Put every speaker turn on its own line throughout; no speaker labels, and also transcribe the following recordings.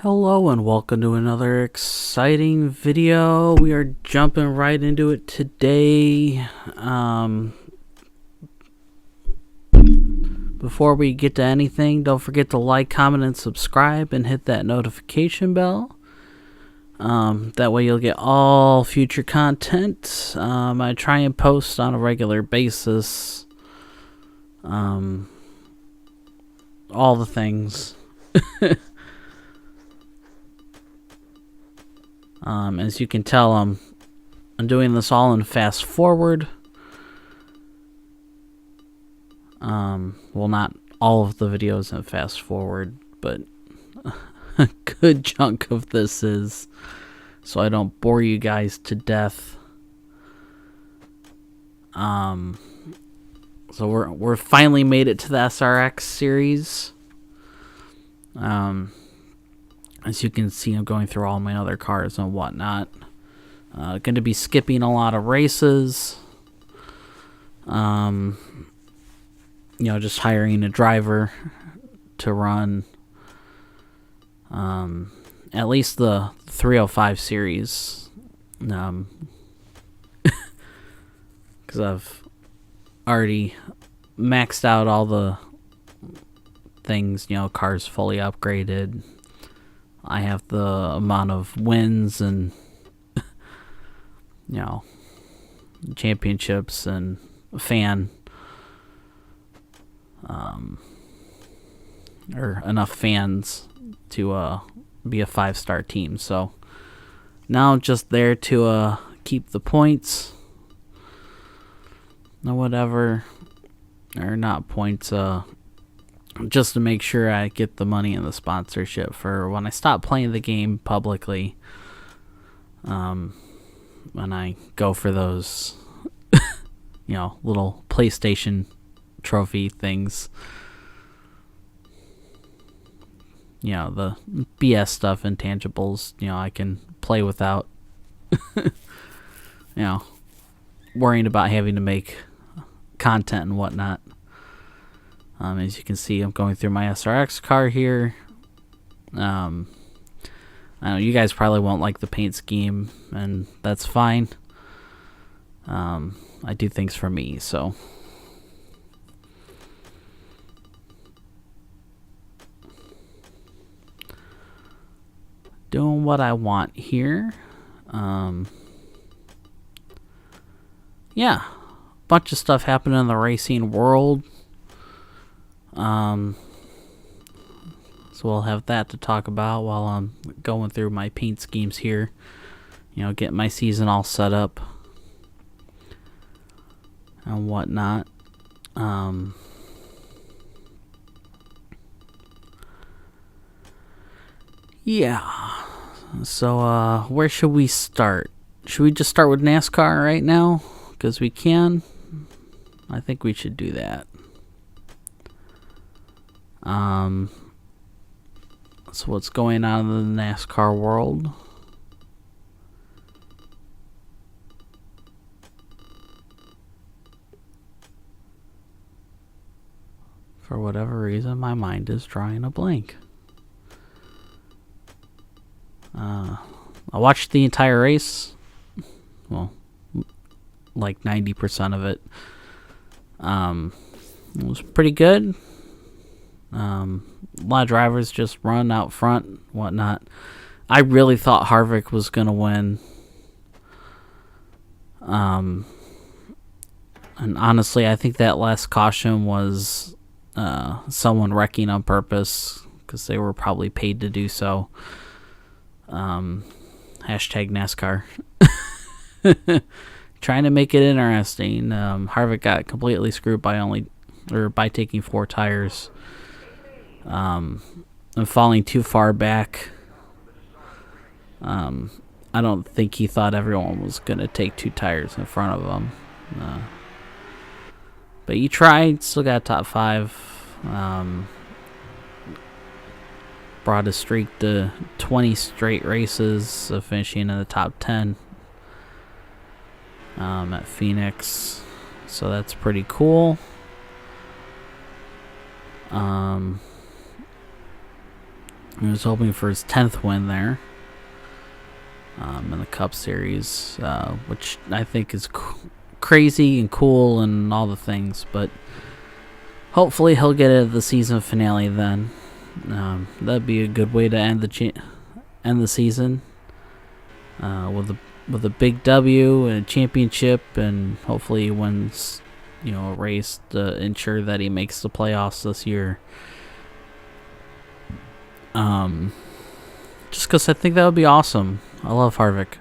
Hello and welcome to another exciting video. We are jumping right into it today. Before we get to anything, don't forget to like, comment, and subscribe and hit that notification bell. That way you'll get all future content. I try and post on a regular basis. All the things. As you can tell, I'm doing this all in fast forward. Well, not all of the videos in fast forward, but a good chunk of this is, so I don't bore you guys to death. So we're finally made it to the SRX series. As you can see, I'm going through all my other cars and whatnot. Going to be skipping a lot of races. Just hiring a driver to run at least the 305 series. Because I've already maxed out all the things, cars fully upgraded. I have the amount of wins and, championships and fan, or enough fans to be a 5-star team. So now I'm just there to keep the points, or whatever, or not points, just to make sure I get the money and the sponsorship for when I stop playing the game publicly. When I go for those, little PlayStation trophy things. The BS stuff, intangibles, I can play without, worrying about having to make content and whatnot. As you can see, I'm going through my SRX car here. I know you guys probably won't like the paint scheme, and that's fine. I do things for me, so. Doing what I want here. Yeah, bunch of stuff happening in the racing world. So we'll have that to talk about while I'm going through my paint schemes here. Get my season all set up and whatnot. Yeah. So where should we start? Should we just start with NASCAR right now? Because we can. I think we should do that. So what's going on in the NASCAR world? For whatever reason, my mind is drawing a blank. I watched the entire race. Well, like 90% of it. It was pretty good. A lot of drivers just run out front, whatnot. I really thought Harvick was going to win. And honestly, I think that last caution was someone wrecking on purpose, because they were probably paid to do so. Hashtag NASCAR. Trying to make it interesting. Harvick got completely screwed by taking 4 tires. And falling too far back. I don't think he thought everyone was going to take 2 tires in front of him. But he tried, still got top 5. Brought his streak to 20 straight races, finishing in the top 10 at Phoenix. So that's pretty cool. He was hoping for his 10th win there in the Cup Series, which I think is crazy and cool and all the things. But hopefully he'll get it at the season finale then. That'd be a good way to end the season with a big W and a championship, and hopefully he wins, a race to ensure that he makes the playoffs this year. Just because I think that would be awesome. I love Harvick.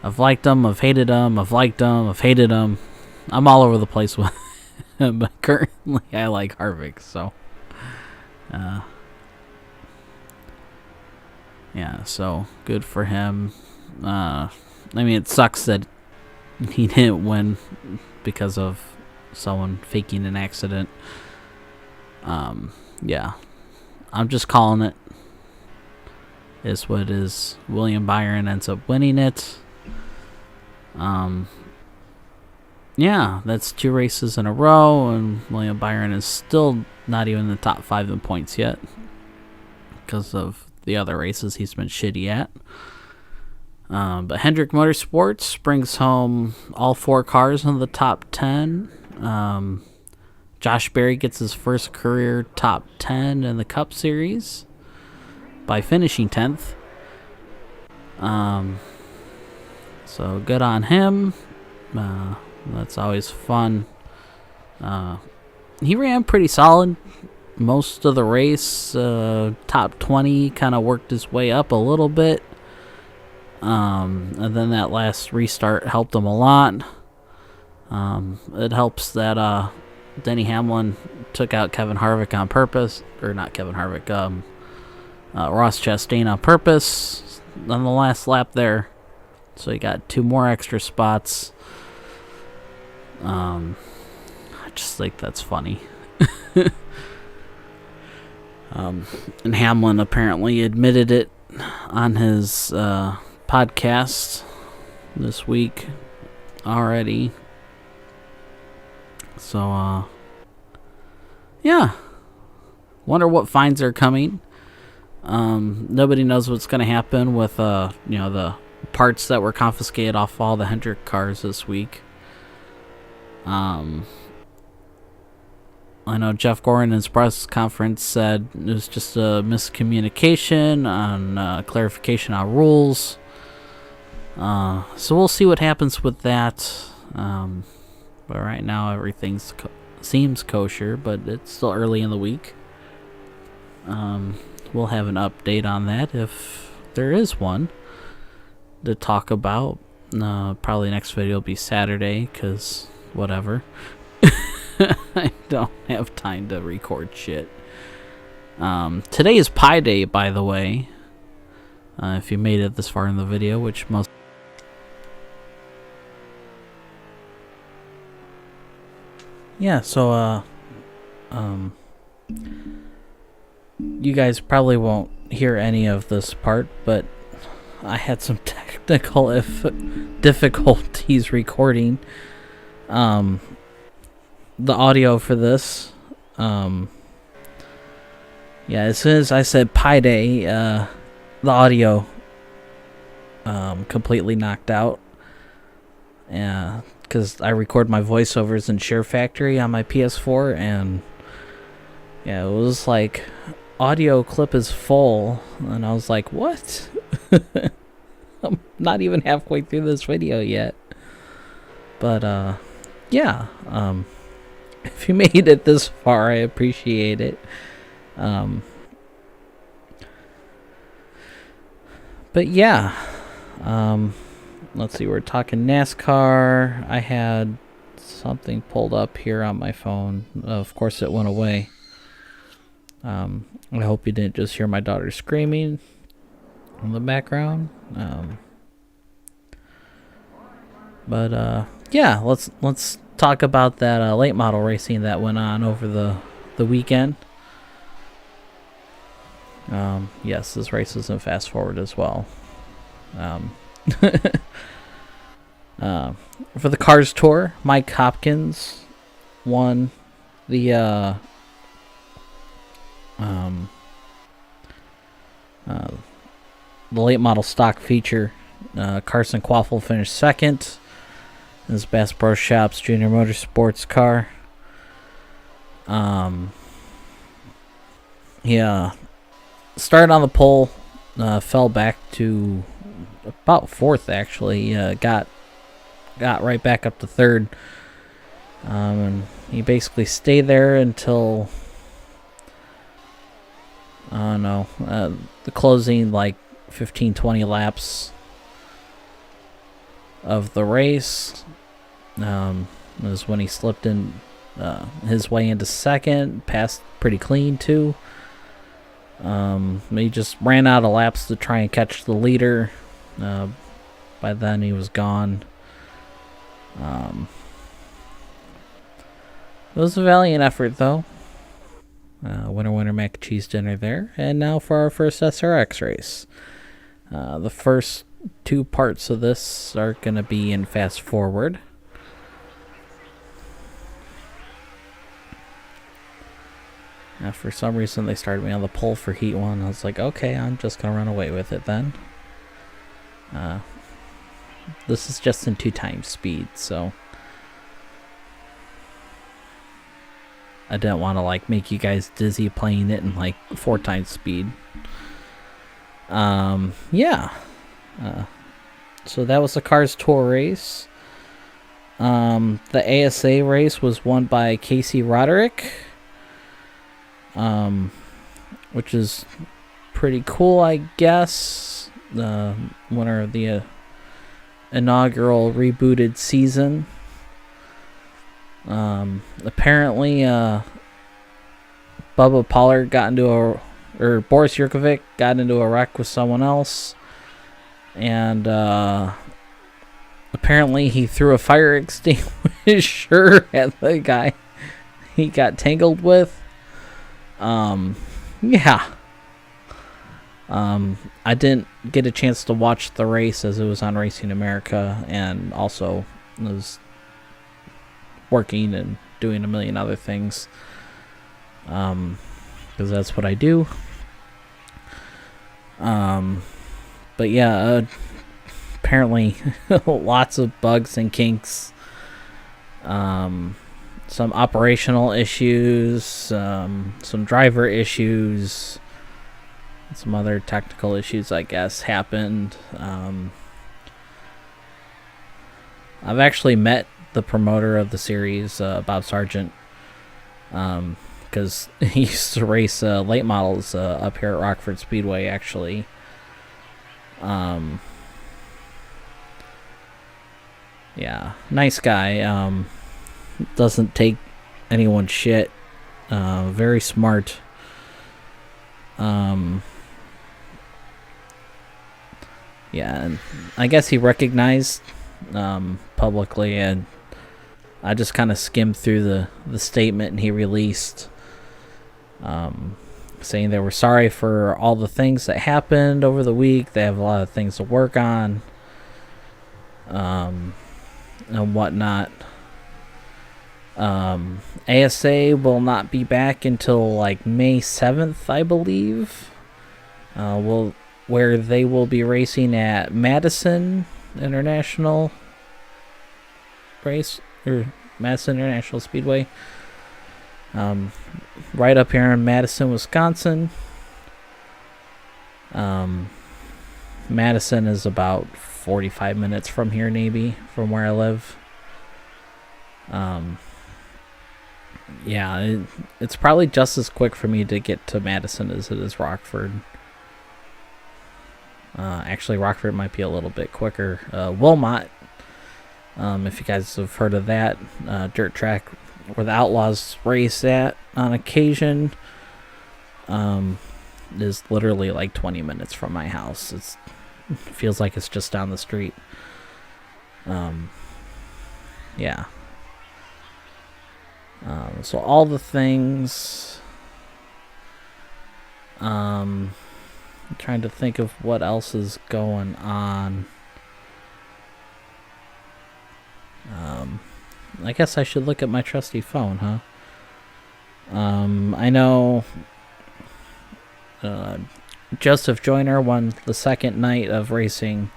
I've liked him, I've hated him, I've liked him, I've hated him. I'm all over the place with him, but currently I like Harvick, so. Yeah, so good for him. It sucks that he didn't win because of someone faking an accident. Yeah, I'm just calling it. Is what it is. William Byron ends up winning it. Yeah, that's 2 races in a row, and William Byron is still not even in the top 5 in points yet because of the other races he's been shitty at. But Hendrick Motorsports brings home all 4 cars in the top 10. Josh Berry gets his first career top 10 in the Cup Series by finishing 10th. So good on him. That's always fun. He ran pretty solid most of the race. Top 20, kind of worked his way up a little bit. And then that last restart helped him a lot. It helps that Denny Hamlin took out Kevin Harvick on purpose. Or not Kevin Harvick. Ross Chastain on purpose on the last lap there. So he got 2 more extra spots. I just think that's funny. And Hamlin apparently admitted it on his podcast this week already. So, yeah. Wonder what fines are coming. Nobody knows what's going to happen with, the parts that were confiscated off all the Hendrick cars this week. I know Jeff Gordon in his press conference said it was just a miscommunication on clarification on rules. So we'll see what happens with that. But right now everything seems kosher, but it's still early in the week. We'll have an update on that if there is one to talk about. Probably next video will be Saturday, because whatever. I don't have time to record shit. Today is Pi Day, by the way. If you made it this far in the video, which most... Yeah, so, you guys probably won't hear any of this part, but I had some technical difficulties recording the audio for this. Yeah, as soon as I said Pi Day, the audio completely knocked out. Yeah, because I record my voiceovers in Share Factory on my PS4, and yeah, it was like audio clip is full, and I was like, what? I'm not even halfway through this video yet. But yeah, if you made it this far, I appreciate it. But yeah, let's see, we're talking NASCAR. I had something pulled up here on my phone. Of course it went away. I hope you didn't just hear my daughter screaming in the background. But yeah, let's talk about that late model racing that went on over the weekend. Yes, this race is in fast forward as well. For the Cars Tour, Mike Hopkins won the Um, uh, the late model stock feature, Carson Quaffle finished second in his Bass Pro Shops Junior Motorsports car. He started on the pole, fell back to about fourth actually. Got right back up to third. And he basically stayed there until the closing 15-20 laps of the race. Was when he slipped in his way into second, passed pretty clean too. He just ran out of laps to try and catch the leader. By then he was gone. It was a valiant effort, though. Winner, mac and cheese dinner there. And now for our first SRX race. The first two parts of this are going to be in fast forward. For some reason, they started me on the pole for Heat 1. I was like, okay, I'm just going to run away with it then. This is just in 2 times speed, so I didn't want to make you guys dizzy playing it in 4 times speed. Yeah. So that was the Cars Tour race. The ASA race was won by Casey Roderick, which is pretty cool, I guess. The winner of the inaugural rebooted season. Apparently, Bubba Pollard or Boris Yurkovic got into a wreck with someone else, and apparently he threw a fire extinguisher at the guy he got tangled with. Yeah. I didn't get a chance to watch the race as it was on Racing America, and also was working and doing a million other things, because that's what I do. But yeah, apparently lots of bugs and kinks, some operational issues, some driver issues, some other technical issues, I guess, happened. I've actually met the promoter of the series, Bob Sargent, because he used to race late models up here at Rockford Speedway, actually. Yeah, nice guy. Doesn't take anyone's shit. Very smart. Yeah, and I guess he recognized publicly, and I just kind of skimmed through the statement he released, saying they were sorry for all the things that happened over the week. They have a lot of things to work on, and whatnot. ASA will not be back until May 7th, I believe. Where they will be racing at Madison International Speedway, right up here in Madison, Wisconsin. Madison is about 45 minutes from here, maybe, from where I live. Yeah, it's probably just as quick for me to get to Madison as it is Rockford. Actually, Rockford might be a little bit quicker. Wilmot, if you guys have heard of that, dirt track where the Outlaws race at on occasion, is literally 20 minutes from my house. It feels like it's just down the street. Yeah. So all the things. I'm trying to think of what else is going on. I guess I should look at my trusty phone, huh? I know Joseph Joyner won the second night of racing.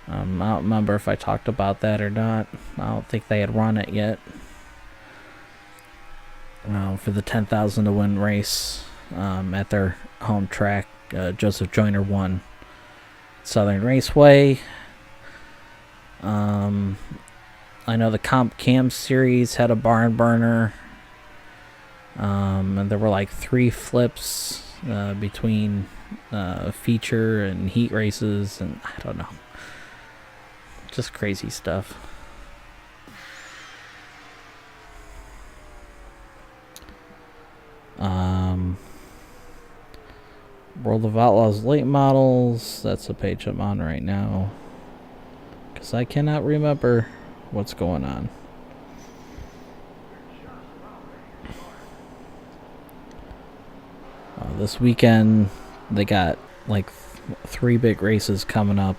I don't remember if I talked about that or not. I don't think they had run it yet. For the 10,000 to win race at their home track, Joseph Joyner won Southern Raceway. I know the Comp Cam series had a barn burner. And there were like 3 flips between feature and heat races, and I don't know. Just crazy stuff. World of Outlaws late models. That's the page I'm on right now, because I cannot remember what's going on. This weekend they got like 3 big races coming up.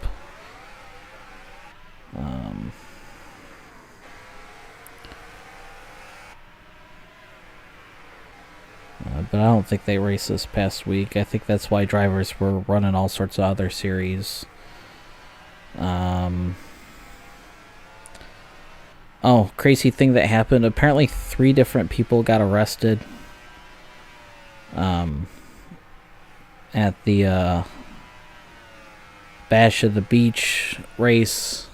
But I don't think they raced this past week. I think that's why drivers were running all sorts of other series. Oh, crazy thing that happened. Apparently 3 different people got arrested at the Bash of the Beach race,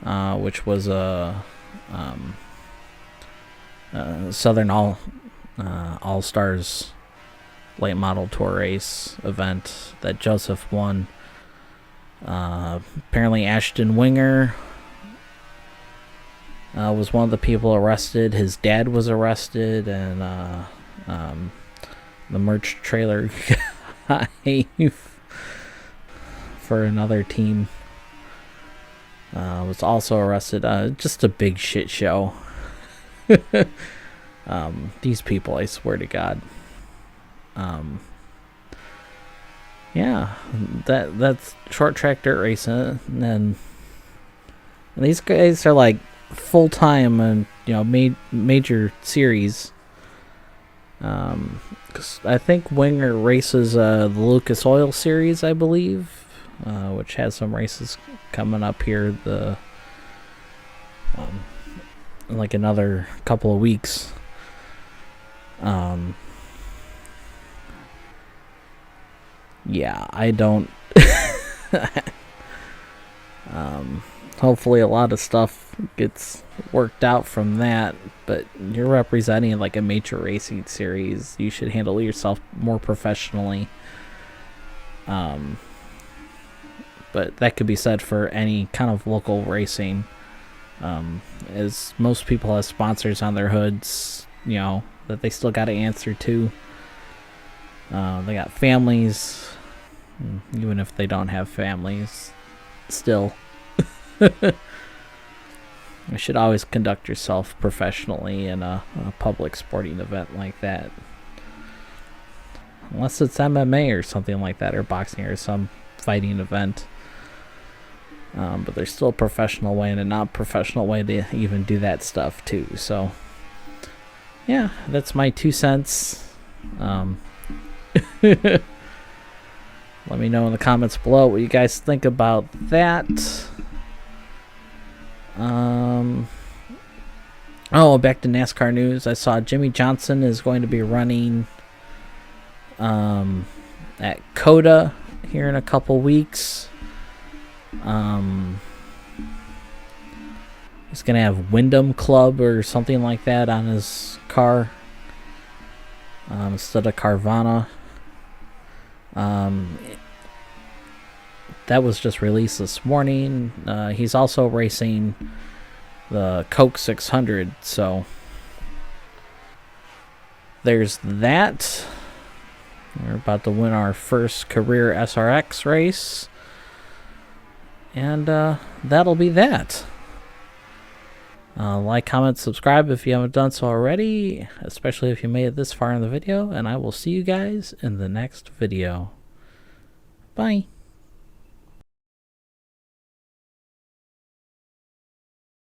which was a Southern All-Stars late model tour race event that Joseph won. Apparently Ashton Winger was one of the people arrested. His dad was arrested, and the merch trailer guy for another team was also arrested. Just a big shit show. These people, I swear to God. Yeah, that's short track dirt racing, and these guys are like full time and major series. 'Cause I think Winger races the Lucas Oil Series, I believe, which has some races coming up here in like another couple of weeks. Yeah, I don't. Hopefully a lot of stuff gets worked out from that, but you're representing like a major racing series. You should handle yourself more professionally. But that could be said for any kind of local racing. As most people have sponsors on their hoods, that they still got to answer to. They got families, even if they don't have families, still. You should always conduct yourself professionally in a public sporting event like that. Unless it's MMA or something like that, or boxing or some fighting event. But there's still a professional way and a non-professional way to even do that stuff too. So, yeah, that's my 2 cents. Let me know in the comments below what you guys think about that. Back to NASCAR news. I saw Jimmy Johnson is going to be running at COTA here in a couple weeks. He's going to have Wyndham Club or something like that on his car instead of Carvana. That was just released this morning. He's also racing the Coke 600, so there's that. We're about to win our first career SRX race, and that'll be that. Like, comment, subscribe if you haven't done so already, especially if you made it this far in the video, and I will see you guys in the next video. Bye.